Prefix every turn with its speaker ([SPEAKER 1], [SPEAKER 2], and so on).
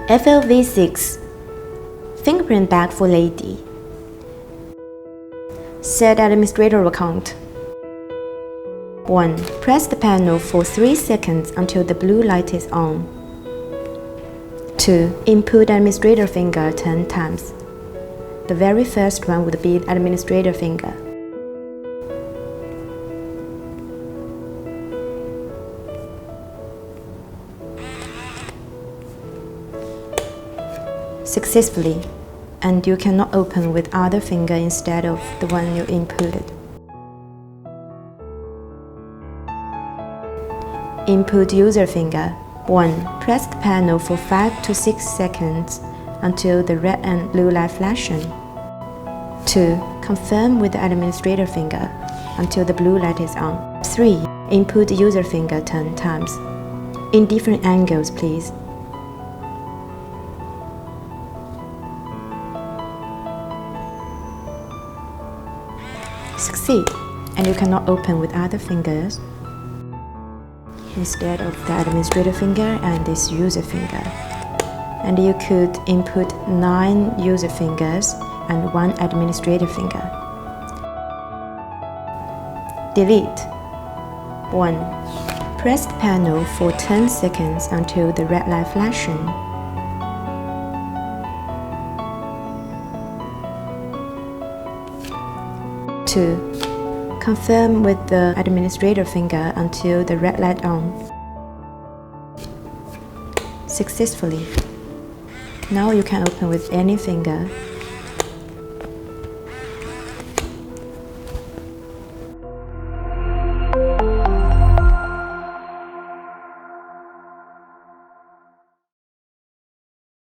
[SPEAKER 1] FLV6 Fingerprint bag for lady. Set administrator account. 1. Press the panel for 3 seconds until the blue light is on. 2. Input administrator finger 10 times. The very first one would be administrator finger. Successfully, and you cannot open with other finger instead of the one you inputted. Input user finger. 1. Press the panel for 5 to 6 seconds until the red and blue light flashing. 2. Confirm with the administrator finger until the blue light is on. 3. Input user finger 10 times. In different angles, please. Succeed, and you cannot open with other fingers instead of the administrator finger and this user finger. And you could input 9 user fingers and 1 administrator finger. Delete. 1. Press the panel for 10 seconds until the red light flashing. 2. Confirm with the administrator finger until the red light on. Successfully. Now you can open with any finger.